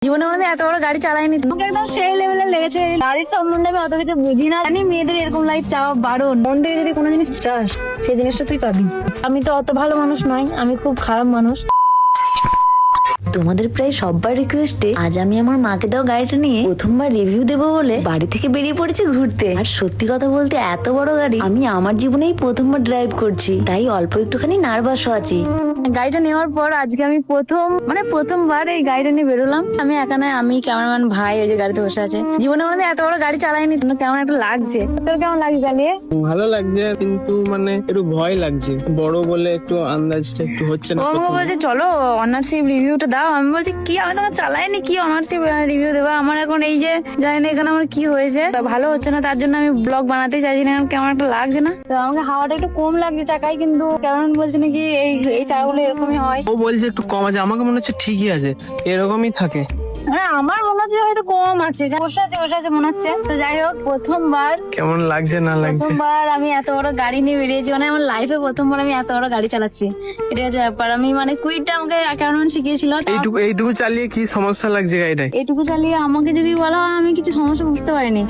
জীবনে কোনোদিন এত বড় গাড়ি চালাইনি। তোমাকে একদম সেই লেভেলে লেগেছে। গাড়ির সম্বন্ধে আমি অত কিছু বুঝি না, জানি মেয়েদের এরকম লাইফ চাওয়া বারণ। মন থেকে যদি কোনো জিনিস চাস সেই জিনিসটা তুই পাবি। আমি তো অত ভালো মানুষ নয়, আমি খুব খারাপ মানুষ। তোমাদের প্রায় সববার রিকোয়েস্টে আজ আমি আমার মাকে দেওয়া গাড়িটা নিয়ে প্রথমবার রিভিউ দেবো বলে বাড়ি থেকে বেরিয়ে পড়েছি ঘুরতে। আর সত্যি কথা বলতে এত বড় গাড়ি আমি আমার জীবনেই প্রথমবার ড্রাইভ করছি, তাই অল্প একটুখানি নার্ভাসও আছি। গাড়িটা নেওয়ার পর আজকে আমি প্রথমবার এই গাড়িটা নিয়ে বেরোলাম। আমি একা নয়, আমি ক্যামেরাম্যান ভাই ওই যে গাড়িতে বসে আছে। জীবনে কোনোদিন এত বড় গাড়ি চালাইনি, কেমন একটা লাগছে। তোর কেমন লাগছে চালিয়ে? ভালো লাগছে, কিন্তু মানে একটু ভয় লাগছে, বড় বলে একটু আন্দাজটা একটু হচ্ছে না। ও বলছে চলো অনারশিপ রিভিউটা দাও। আমি বলছি কি, আমি তো চালাইনি, কি অনারশিপ রিভিউ দেবো? আমার এখন এই যে জানি না এখানে আমার কি হয়েছে, ভালো হচ্ছে না, তার জন্য আমি ব্লগ বানাতে চাইছি না। কেমন একটা লাগছে না, তো আমাকে হাওয়াটা একটু কম লাগছে চাকায়, কিন্তু কেমন বলছে নাকি এই চাকাগুলো এরকমই হয়। ও বলছে একটু কম আছে, আমাকে মনে হচ্ছে ঠিকই আছে, এরকমই থাকে। হ্যাঁ আমার মনে হচ্ছে হয়তো কম আছে, বসে আছে মনে হচ্ছে। তো যাই হোক, প্রথমবার কেমন লাগছে না লাগছে, প্রথমবার আমি এত বড় গাড়ি নিয়ে বেরিয়েছি, মানে আমার লাইফে প্রথমবার আমি এত বড় গাড়ি চালাচ্ছি। এটা হচ্ছে ব্যাপার। আমি মানে কুইটটা আমাকে কেমন শিখিয়েছিল। এইটুকু চালিয়ে কি সমস্যা লাগছে গাড়িটায়? এইটুকু চালিয়ে আমাকে যদি বলা হয় আমি কিছু সমস্যা বুঝতে পারিনি।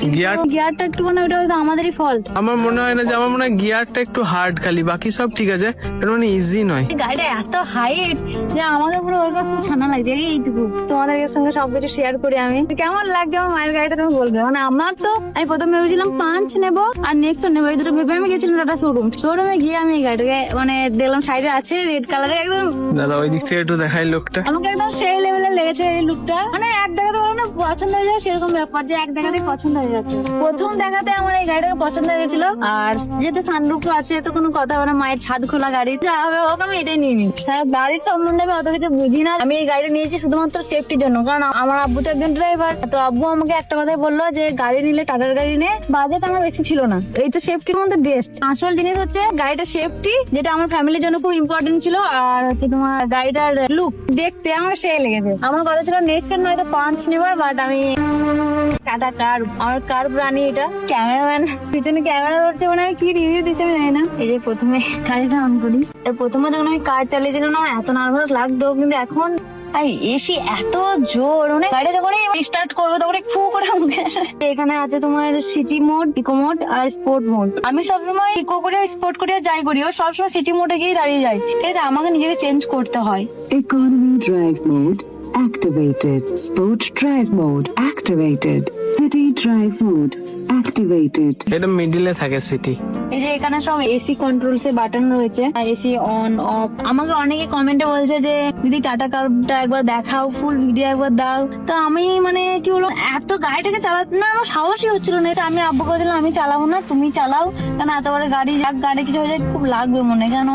গিয়ারটা একটু মানে ওটা হয়তো আমাদেরই ফল্ট। আমার মনে হয় না যে, আমার মনে হয় গিয়ারটা একটু হার্ড, খালি বাকি সব ঠিক আছে, এটা মানে ইজি নয়। গাড়িটা এত হাইট যে আমাকে পুরো ওর কাছে ছানা লাগছে। এইটুকু তোমাদের সঙ্গে সবকিছু শেয়ার করি আমি। কেমন লাগছে আমার মায়ের গাড়িটা তুমি বলবে। মানে আমার তো আমি প্রথম ভেবেছিলাম পাঁচ নেবো আর নেক্সট নেবো, এই দুটো ভেবে আমি গেছিলাম টাটা শোরুমে গিয়ে আমি এই গাড়িটাকে মানে দেখলাম সাইডে আছে রেড কালারের, একদম দাদা ওই দিক থেকে একটু দেখাই লোকটা। আমাকে একদম সেই লেভেলে লেগেছে এই লুকটা। মানে এক দেখাতে বলো না পছন্দ হয়ে যায়, সেরকম ব্যাপার যে এক দেখাতে পছন্দ হয়ে যাচ্ছে। প্রথম দেখাতে আমার এই গাড়িটাকে পছন্দ হয়ে গেছিল। আর যেহেতু সানরুফ আছে তো কোনো কথা হবে না, মায়ের ছাদ খোলা গাড়ি, যা হবে হোক আমি এটাই নিয়ে নিই। গাড়ির সম্বন্ধে আমি অত কিছু বুঝি না। আমি এই গাড়িটা নিয়েছি শুধুমাত্র সেফটির জন্য, কারণ আমার আব্বু তো একজন ড্রাইভার। তো আব্বু আমাকে একটা কথাই বললো যে গাড়ি নিলে টাটার গাড়ি নে, বাজেট আমার বেশি ছিল না। এই তো সেফটির মধ্যে বেস্ট। আসল জিনিস হচ্ছে গাড়িটা সেফটি, যেটা আমার ফ্যামিলির জন্য খুব ইম্পর্টেন্ট ছিল। আর হচ্ছে তোমার গাড়িটার লুক দেখতে আমার সেই লেগেছে। আমার কথা ছিল নেক্সট নয়তো পাঁচ নেবার, বাট আমি টাটা কার, আমার কার প্রাণী এটা। ক্যামেরাম্যান পিছনে ক্যামেরা ধরছে, মানে কি রিভিউ দিচ্ছে আমি জানি না। এই যে প্রথমে গাড়িটা অন করি, প্রথমে যখন আমি কার চালিয়েছিলাম না আমার এত নার্ভাস লাগতো, কিন্তু এখন এসি এত জোর, মানে গাড়িটা যখন স্টার্ট করবো তখন ফু করে মুখে। এখানে আছে তোমার সিটি মোড, ইকো মোড আর স্পোর্ট মোড। আমি সবসময় ইকো করে স্পোর্ট করে যাই করি, ও সবসময় সিটি মোডে গিয়ে দাঁড়িয়ে যায়। ঠিক আছে, আমাকে নিজেকে চেঞ্জ করতে হয়। Economy drive mode activated. Sport drive mode activated. City drive mode activated. এটা মিডিলে থাকে সিটি। এই যে এখানে সব এসি কন্ট্রোলস এর বাটন রয়েছে, এসি অন অফ। আমাকে অনেকে কমেন্টে বলছে যে দিদি টাটা কারটা একবার দেখাও, ফুল ভিডিও একবার দাও। তো আমি মানে কি বলবো, এত গাড়িটাকে চালাতে না আমার সাহসই হচ্ছিল না। এটা আমি আব্বু বলছিলাম আমি চালাবো না, তুমি চালাও, কেন এত বড় গাড়ি, গাড়ি কিছু হয়ে যায় খুব লাগবে মনে, কেন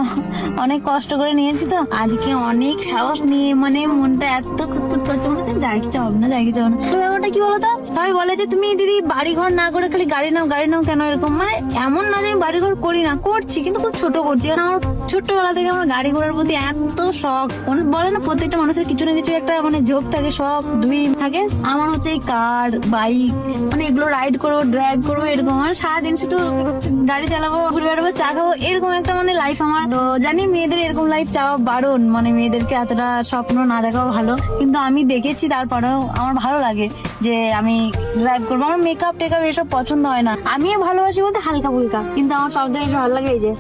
অনেক কষ্ট করে নিয়েছি। তো আজকে অনেক সাহস নিয়ে মানে মনটা এত খুঁতখুত করছে, মনে হচ্ছে যাই কিছু হবে না, যাই কিছু হবে না। তো ব্যাপারটা কি বলতো, সবাই বলে যে তুমি দিদি বাড়ি ঘর না করে খালি গাড়ি নাও কেন এরকম। মানে এমন না যে আমি বাড়ি ঘর করি না, করছি কিন্তু খুব ছোট করছি। কারণ আমার ছোট্টবেলা থেকে আমার গাড়ি ঘোড়ার প্রতি এত শখ। বলে না প্রত্যেকটা মানুষের কিছু না কিছু একটা মানে ঝোঁক থাকে, শখ ড্রিম থাকে। আমার হচ্ছে এই কার, বাইক, মানে এগুলো রাইড করবো, ড্রাইভ করবো, এরকম। মানে সারাদিন শুধু গাড়ি চালাবো, ঘুরে বেড়াবো, চা খাবো, এরকম একটা মানে লাইফ আমার। তো জানি মেয়েদের এরকম লাইফ চাওয়া বারণ, মানে মেয়েদেরকে এতটা স্বপ্ন না দেখাও ভালো, কিন্তু আমি দেখেছি, তারপরেও আমার ভালো লাগে যে আমি ড্রাইভ করবো। আমার মেকআপ টেকআপ এসব পছন্দ হয় না, আমিও ভালোবাসি বলতে হালকা ফুলকা, কিন্তু আমার সব থেকে ভালো লাগে এই যে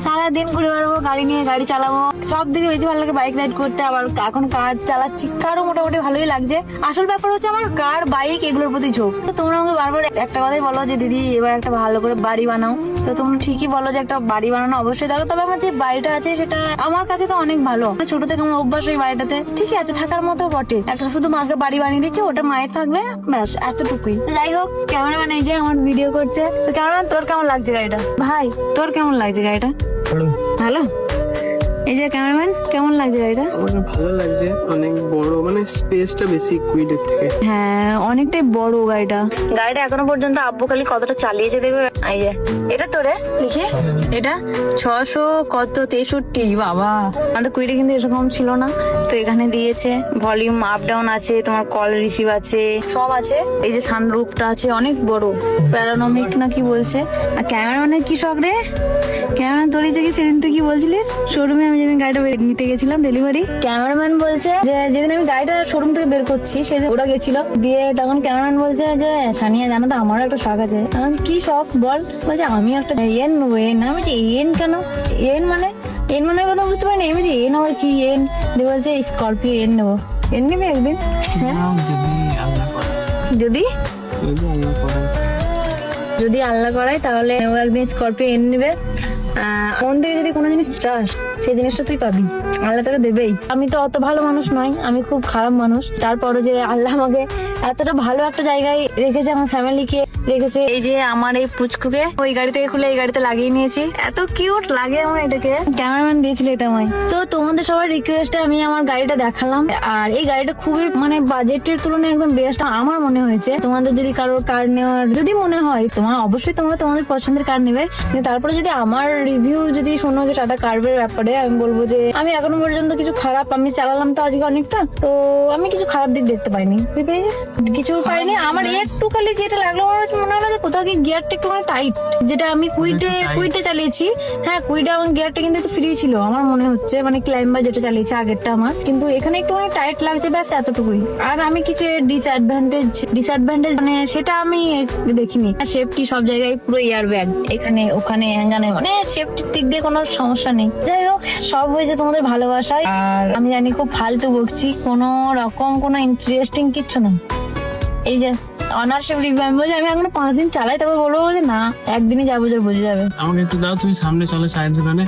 সারাদিন ঘুরে বেড়াবো, গাড়ি নিয়ে গাড়ি চালাবো। সব দিকে বেশি ভালো লাগে বাইক রাইড করতে। আবার এখন কার চালাচ্ছি, কারও মোটামুটি ভালোই লাগছে। আসল ব্যাপার হচ্ছে আমার কার, বাইক এগুলোর প্রতি ঝোঁক। তো তোমরা আমাকে বারবার একটা কথাই বলো যে দিদি এবার একটা ভালো করে বাড়ি বানাও। তো তোমরা ঠিকই বলো যে একটা বাড়ি বানানো অবশ্যই দরকার। তবে আমার যে বাড়িটা আছে সেটা আমার কাছে তো অনেক ভালো, ছোট থেকে আমার অভ্যাস ওই বাড়িটাতে ঠিকই আছে, থাকার মতো বটে। একটা শুধু মাকে বাড়ি বানিয়ে দিচ্ছে, ওটা মায়ের থাকবে, ব্যাস এতটুকুই। যাই হোক, ক্যামেরাম্যান এই যে আমার ভিডিও করছে। তো ক্যামেরাম্যান তোর কেমন লাগছে গাড়িটা? ভাই তোর কেমন লাগছে গাড়িটা? ভালো। এই যে ক্যামেরাম্যান কেমন লাগছে গাড়িটা? আমার ভালো লাগছে, অনেক বড়, মানে স্পেসটা বেশি কুইডের থেকে। হ্যাঁ অনেকটাই বড় গাড়িটা। এখনো পর্যন্ত আব্বু খালি কতটা চালিয়েছে দেখবে। এই যে এটা তোরে লিখে, এটা 600 কত 63। বাবা, আমাদের কুইডে কিন্তু এরকম ছিল না। তো এখানে দিয়েছে ভলিউম আপ ডাউন আছে, তোমার কল রিসিভ আছে, সব আছে। এই যে সানরুফটা আছে অনেক বড়, প্যারানমিক না কি বলছে। আর ক্যামেরাম্যানের কি শখ রে? ক্যামেরা তোর যে কি সেদিন তুই কি বলছিলিস শোরুমে আমি যেদিন গাড়িটা নিতে গেছিলাম ডেলিভারি, ক্যামেরাম্যান বলছে যে যেদিন আমি গাড়িটা শোরুম থেকে বের করছি সেদিন ওরা গেছিল, দিয়ে তখন ক্যামেরাম্যান বলছে যে সানিয়া জানো তো আমারও একটা শখ আছে। আমি বলছি, কি শখ বল? বলছে আমি একটা এন নেবো। এন? আমি বলছি এন কেন? এন মানে কথা বুঝতে পারিনি। আমি বলছি এন আবার কি? এন দিয়ে বলছে স্করপিও এন নেবো। এন নেবে একদিন? হ্যাঁ যদি আল্লাহ করে, যদি যদি আল্লাহ করায় তাহলে ও একদিন স্করপিও এনে নেবে। মন থেকে যদি কোনো জিনিস চাস সেই জিনিসটা তুই পাবি, আল্লাহ তোকে দেবেই। আমি তো অত ভালো মানুষ নয়, আমি খুব খারাপ মানুষ, তারপরে যে আল্লাহ আমাকে এতটা ভালো একটা জায়গায় রেখেছে, আমার ফ্যামিলিকে রেখেছে। এই যে আমার এই পুচকুকে ওই গাড়ি থেকে খুলে এই গাড়িতে লাগিয়ে নিয়েছি, এত কিউট লাগে আমার এটাকে। ক্যামেরাম্যান দিয়েছিল এটা আমায়। তো তোমাদের সবার রিকোয়েস্টে আমি আমার গাড়িটা দেখালাম, আর এই গাড়িটা খুবই মানে বাজেটের তুলনায় একদম বেস্ট আমার মনে হয়েছে। তোমাদের যদি কারোর কার নেওয়ার যদি মনে হয়, অবশ্যই তোমরা তোমাদের পছন্দের কার নেবে, কিন্তু তারপরে যদি আমার রিভিউ যদি শোনো যে টাটা কার্ভের ব্যাপারে, আমি বলবো যে আমি এখনো পর্যন্ত কিছু খারাপ, আমি চালালাম তো আজকে অনেকটা, তো আমি কিছু খারাপ দিক দেখতে পাইনি। তুই পেয়েছিস? কিছু পাইনি। আমার একটু খালি যেটা লাগলো, আমার মনে হলো যে কোথাও কি গিয়ারটা একটু টাইট, যেটা আমি কুইটে চালিয়েছি। হ্যাঁ কুইটে আমার গিয়ারটা কিন্তু একটু ফ্রি ছিল আমার মনে হচ্ছে, মানে ক্লাইম্বার যেটা চালিয়েছি আগেরটা আমার, কিন্তু এখানে একটু টাইট লাগছে, ব্যাস এতটুকুই। আর আমি কিছু ডিসঅ্যাডভান্টেজ মানে সেটা আমি দেখিনি। সেফটি সব জায়গায় পুরো এয়ার ব্যাগ, এখানে ওখানে হ্যাঙ্গানে, মানে সেফটির দিক দিয়ে কোনো সমস্যা নেই। যাই হোক, সব হয়েছে তোমাদের ভালোবাসায়। আর আমি জানি খুব ফালতু বকছি, কোনো রকম কোনো ইন্টারেস্টিং কিচ্ছু না। এই যে অনারশিপ রিভিউ, আমি বলছি আমি এখনো 5 দিন চালাই, তারপর বলবো যে না একদিনই যাবো, যে বুঝে যাবে। আমাকে একটু দাও, তুমি সামনে চলো চায়ের দোকানে।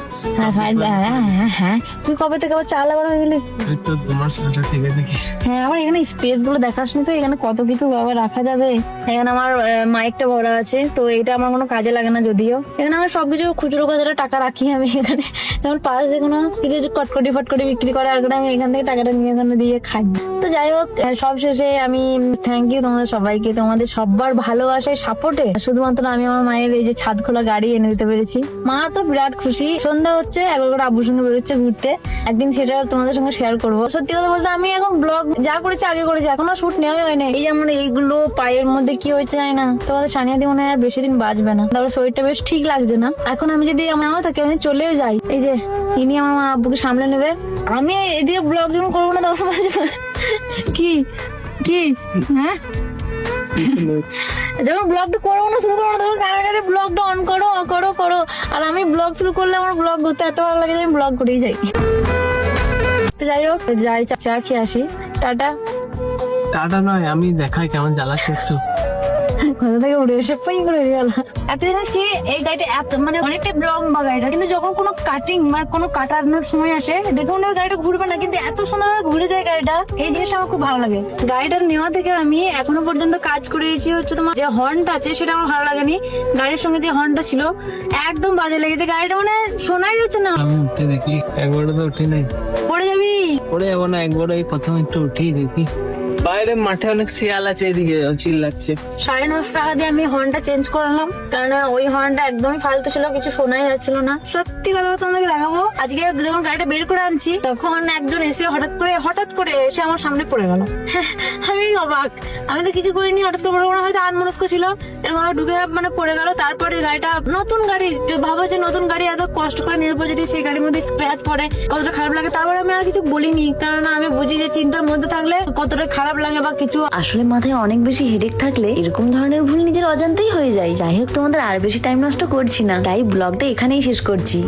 হ্যাঁ তুই কবে থেকে আবার চা লাগানো হয়ে গেলি? এই তো তোমার সাথে থেকে দেখি। হ্যাঁ আমার এখানে স্পেস গুলো দেখাসনি তো, এখানে কত কিছু বাবা রাখা যাবে। এখানে আমার মাইকটা ভরা আছে, তো এটা আমার কোনো কাজে লাগে না যদিও। এখানে আমার সবকিছু খুচরো খুচরো টাকা রাখি আমি এখানে, যেমন পাশ দিয়ে কোনো কিছু কটকটি ফটকটি বিক্রি করে, আর আমি এখান থেকে টাকাটা নিয়ে ওখানে দিয়ে খাই। তো যাই হোক, সব শেষে আমি থ্যাংক ইউ তোমাদের সবাইকে, তোমাদের সবার ভালোবাসায় সাপোর্টে শুধুমাত্র আমি আমার মায়ের এই যে ছাদ খোলা গাড়ি এনে দিতে পেরেছি। মা তো বিরাট খুশি। সন্ধ্যা হচ্ছে, একবার করে আব্বুর সঙ্গে বেরোচ্ছে ঘুরতে, একদিন সেটা তোমাদের সঙ্গে শেয়ার করবো। সত্যি কথা বলতে আমি এখন ব্লগ যা করেছি আগে করেছি, এখনো শুট নেওয়া হয় না। এই যেমন এইগুলো পায়ের মধ্যে কি হয়েছে জানি না, তোমাদের সানিয়া দিয়ে মনে হয় আর বেশি দিন বাঁচবে না, তারপর শরীরটা বেশ ঠিক লাগছে না। এখন আমি যদি আমার থাকে আমি চলেও যাই, এই যে ইনি আমার মা আব্বুকে সামলে নেবে, আমি এদিকে ব্লগ যখন করবো না তখন বাঁচবে। কি কি হ্যাঁ যখন ব্লগটা করবো না, শুরু করবো না, তখন কানে ব্লগটা অন করো। আর আমি ব্লগ শুরু করলে আমার ব্লগ করতে এত ভালো লাগে যে আমি ব্লগ করেই যাই। তো যাই হোক, যাই চা খেয়ে আসি। টাটা। টাটা নয়, আমি দেখাই কেমন জ্বালাচ্ছে একটু। কোথা থেকে উড়ে এসে পাই করে গেল। একটা জিনিস কি, এই গাড়িটা এত মানে অনেকটা লম্বা গাড়িটা, কিন্তু যখন কোনো কাটিং বা কোনো কাটানোর সময় আসে দেখে মনে হয় গাড়িটা ঘুরবে না, কিন্তু এত সুন্দরভাবে ঘুরে যায় গাড়িটা। এই জিনিসটা আমার খুব ভালো লাগে। গাড়িটা নেওয়া থেকে আমি এখনো পর্যন্ত কাজ করেছি হচ্ছে তোমার যে হর্নটা আছে সেটা আমার ভালো লাগেনি। গাড়ির সঙ্গে যে হর্নটা ছিল একদম বাজে লেগেছে, গাড়িটা মানে শোনাই যাচ্ছে না। আমি উঠে দেখি, একবারও তো উঠি নাই। পড়ে যাবি? পড়ে যাবো না, একবারও এই প্রথম একটু উঠেই দেখি। বাইরে মাঠে অনেক শিয়াল আছে, এদিকে চিল্লাচ্ছে। 950 টাকা দিয়ে আমি হর্নটা চেঞ্জ করালাম, কারণ ওই হর্নটা একদমই ফালতু ছিল, কিছু শোনাই যাচ্ছিল না। সত্যি কথা তোমাদেরকে দেখাবো, আজকে যখন গাড়িটা বের করে আনছি তখন একজন এসে হঠাৎ করে এসে আমার সামনে পড়ে গেল। আমি অবাক, আমি তো কিছু করিনি, হঠাৎ করে পড়ে, হয়তো আনমনস্ক ছিল, এরকম ঢুকে মানে পড়ে গেল। তারপরে গাড়িটা নতুন গাড়ি, ভাবো যে নতুন গাড়ি এত কষ্ট করে নেওয়ার পর যদি সেই গাড়ির মধ্যে স্ক্র্যাচ পড়ে কতটা খারাপ লাগে। তারপরে আমি আর কিছু বলিনি, কারণ আমি বুঝি যে চিন্তার মধ্যে থাকলে কতটা খারাপ লাগে বা কিছু। আসলে মাথায় অনেক বেশি হেডেক থাকলে এরকম ধরনের ভুল নিজের অজান্তেই হয়ে যায়। যাই হোক, তোমাদের আর বেশি টাইম নষ্ট করছি না, তাই ব্লগটা এখানেই শেষ করছি।